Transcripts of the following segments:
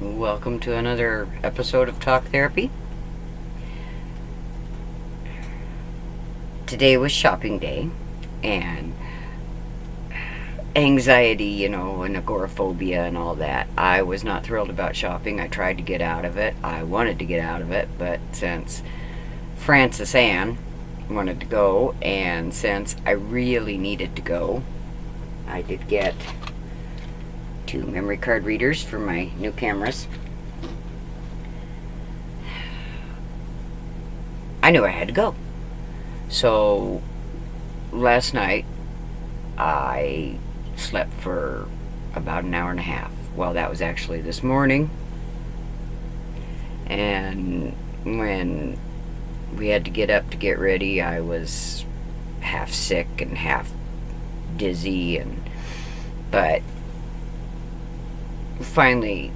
Welcome to another episode of Talk Therapy. Today was shopping day, and anxiety, and agoraphobia and all that. I was not thrilled about shopping. I tried to get out of it. I wanted to get out of it, but since Francis Ann wanted to go, and since I really needed to go, I did get 2 memory card readers for my new cameras. I knew I had to go. So last night I slept for about an hour and a half. Well, that was actually this morning. And when we had to get up to get ready, I was half sick and half dizzy, but finally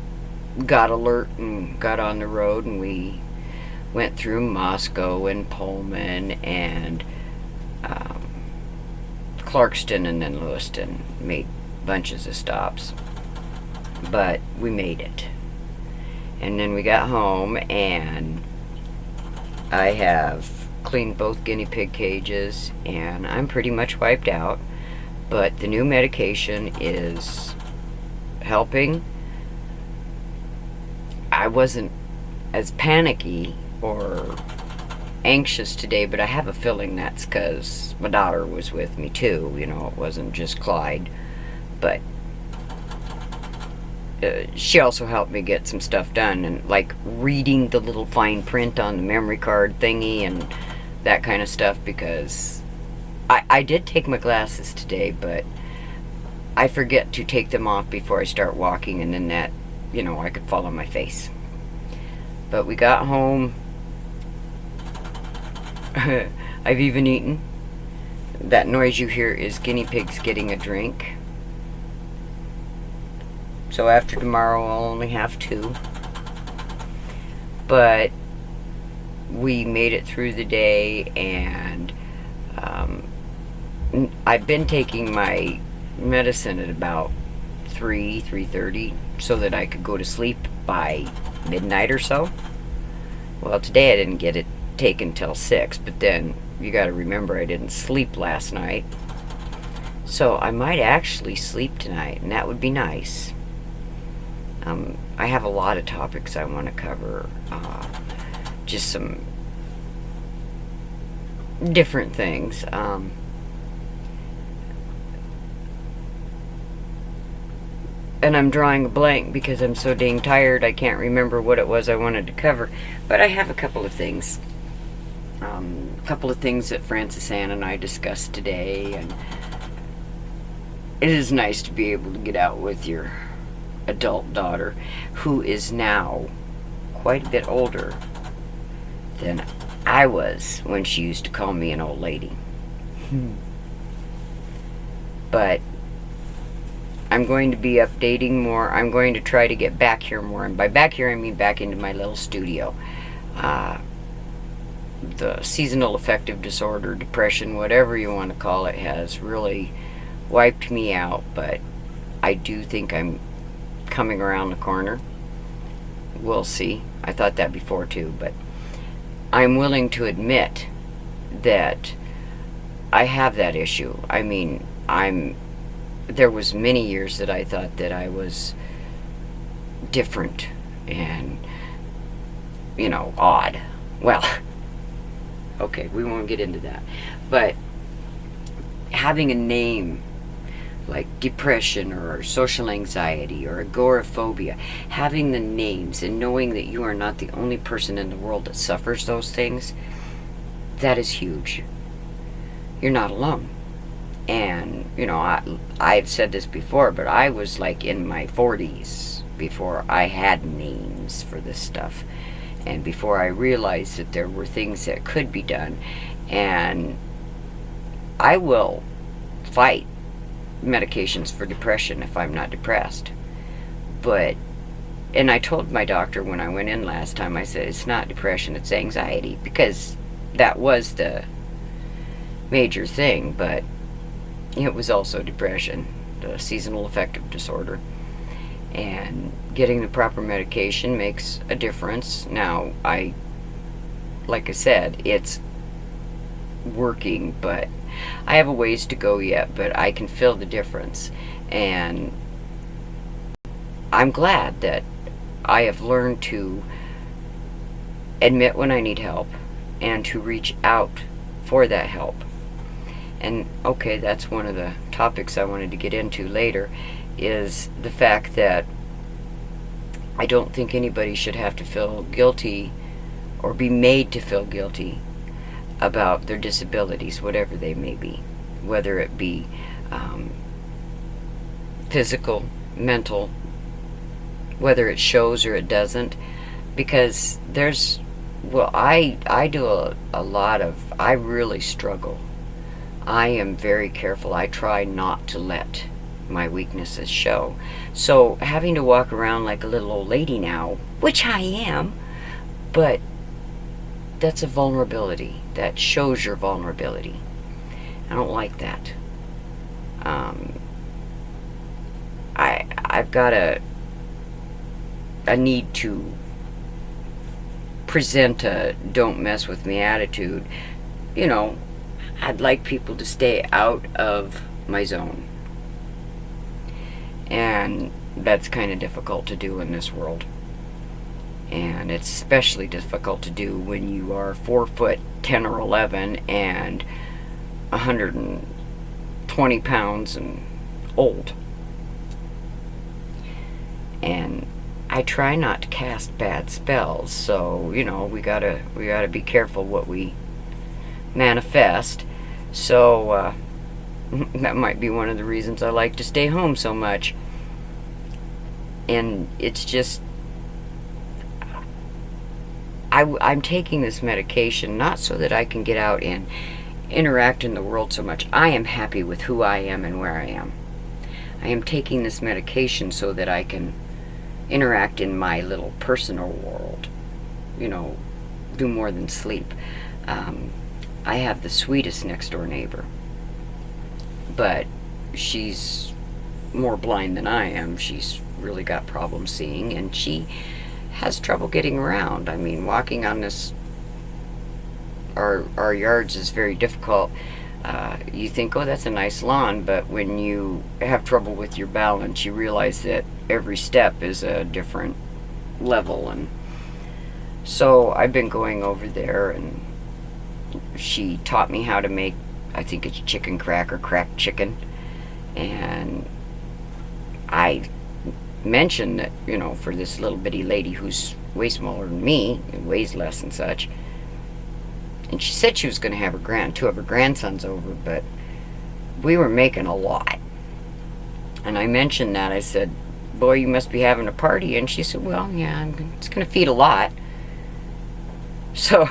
got alert and got on the road, and we went through Moscow and Pullman and Clarkston and then Lewiston. Made bunches of stops, but we made it. And then we got home, and I have cleaned both guinea pig cages, and I'm pretty much wiped out, but the new medication is helping. I wasn't as panicky or anxious today, but I have a feeling that's because my daughter was with me too. It wasn't just Clyde, but she also helped me get some stuff done, and like reading the little fine print on the memory card thingy and that kind of stuff, because I did take my glasses today, but I forget to take them off before I start walking, and then that, I could fall on my face. But we got home. I've even eaten. That noise you hear is guinea pigs getting a drink. So after tomorrow, I'll only have 2. But we made it through the day, and I've been taking my medicine at about 3:30 so that I could go to sleep by midnight or so. Well, today I didn't get it taken till 6, but then you got to remember I didn't sleep last night, so I might actually sleep tonight, and that would be nice. I have a lot of topics I want to cover, just some different things. And I'm drawing a blank because I'm so dang tired I can't remember what it was I wanted to cover. But I have a couple of things. A couple of things that Francis Ann and I discussed today. And it is nice to be able to get out with your adult daughter, who is now quite a bit older than I was when she used to call me an old lady. But I'm going to be updating more. I'm going to try to get back here more. And by back here, I mean back into my little studio. The seasonal affective disorder, depression, whatever you want to call it, has really wiped me out. But I do think I'm coming around the corner. We'll see. I thought that before too. But I'm willing to admit that I have that issue. I mean, there was many years that I thought that I was different and, odd. Well, okay, we won't get into that. But having a name like depression or social anxiety or agoraphobia, having the names and knowing that you are not the only person in the world that suffers those things, that is huge. You're not alone. And, I've said this before, but I was like in my 40s before I had names for this stuff. And before I realized that there were things that could be done. And I will fight medications for depression if I'm not depressed. And I told my doctor when I went in last time, I said, it's not depression, it's anxiety. Because that was the major thing, but it was also depression, the seasonal affective disorder. And getting the proper medication makes a difference. Now, like I said, it's working, but I have a ways to go yet, but I can feel the difference. And I'm glad that I have learned to admit when I need help and to reach out for that help. And okay, that's one of the topics I wanted to get into later, is the fact that I don't think anybody should have to feel guilty or be made to feel guilty about their disabilities, whatever they may be, whether it be physical, mental, whether it shows or it doesn't, because I do a lot of, I really struggle. I am very careful. I try not to let my weaknesses show. So having to walk around like a little old lady now, which I am, but that's a vulnerability. That shows your vulnerability. I don't like that. I've got a need to present a don't mess with me attitude. You know, I'd like people to stay out of my zone. And that's kind of difficult to do in this world. And it's especially difficult to do when you are 4 foot 10 or 11 and 120 pounds and old. And I try not to cast bad spells, so you know we gotta be careful what we manifest. So that might be one of the reasons I like to stay home so much. And it's just, I'm taking this medication not so that I can get out and interact in the world so much. I am happy with who I am and where I am. I am taking this medication so that I can interact in my little personal world, you know, do more than sleep. I have the sweetest next door neighbor, but she's more blind than I am. She's really got problems seeing, and she has trouble getting around. I mean, walking on this, our yards is very difficult. You think, oh, that's a nice lawn, but when you have trouble with your balance, you realize that every step is a different level. And so I've been going over there, and she taught me how to make, I think it's chicken cracker, cracked chicken. And I mentioned that, you know, for this little bitty lady who's way smaller than me, and weighs less and such. And she said she was going to have two of her grandsons over, but we were making a lot. And I mentioned that. I said, boy, you must be having a party. And she said, well, yeah, it's going to feed a lot. So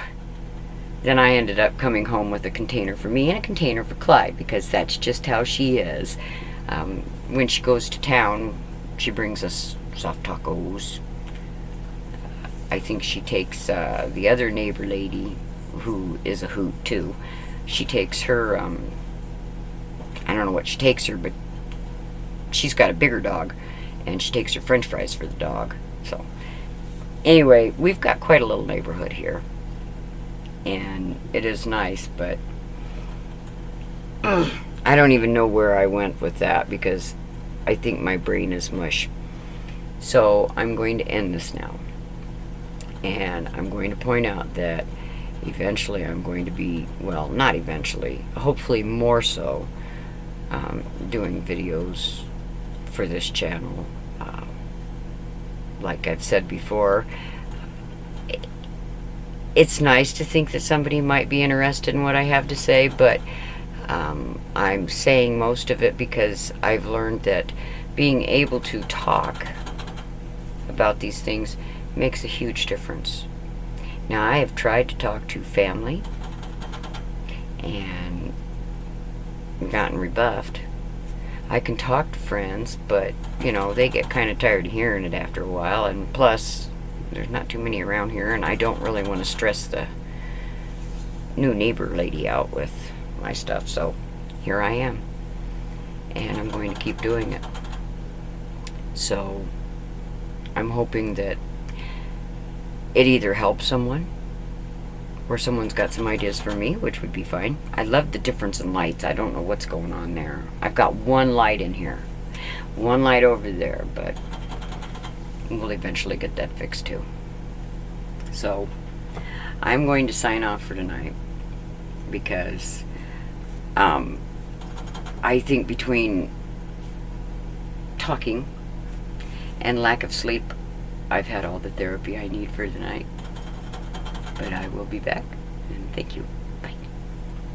then I ended up coming home with a container for me and a container for Clyde, because that's just how she is. When she goes to town, she brings us soft tacos. I think she takes the other neighbor lady, who is a hoot too. She takes her, I don't know what she takes her, but she's got a bigger dog, and she takes her french fries for the dog. So anyway, we've got quite a little neighborhood here, and it is nice, but I don't even know where I went with that, because I think my brain is mush. So I'm going to end this now, and I'm going to point out that eventually I'm going to be, well, not eventually, hopefully more so, doing videos for this channel. Like I've said before, it's nice to think that somebody might be interested in what I have to say, but I'm saying most of it because I've learned that being able to talk about these things makes a huge difference. Now, I have tried to talk to family and gotten rebuffed. I can talk to friends, but, you know, they get kind of tired of hearing it after a while, and plus, there's not too many around here, and I don't really want to stress the new neighbor lady out with my stuff, so here I am, and I'm going to keep doing it. So I'm hoping that it either helps someone or someone's got some ideas for me, which would be fine. I love the difference in lights. I don't know what's going on there. I've got one light in here, one light over there, but we'll eventually get that fixed too. So I'm going to sign off for tonight because I think between talking and lack of sleep, I've had all the therapy I need for tonight. But I will be back, and thank you.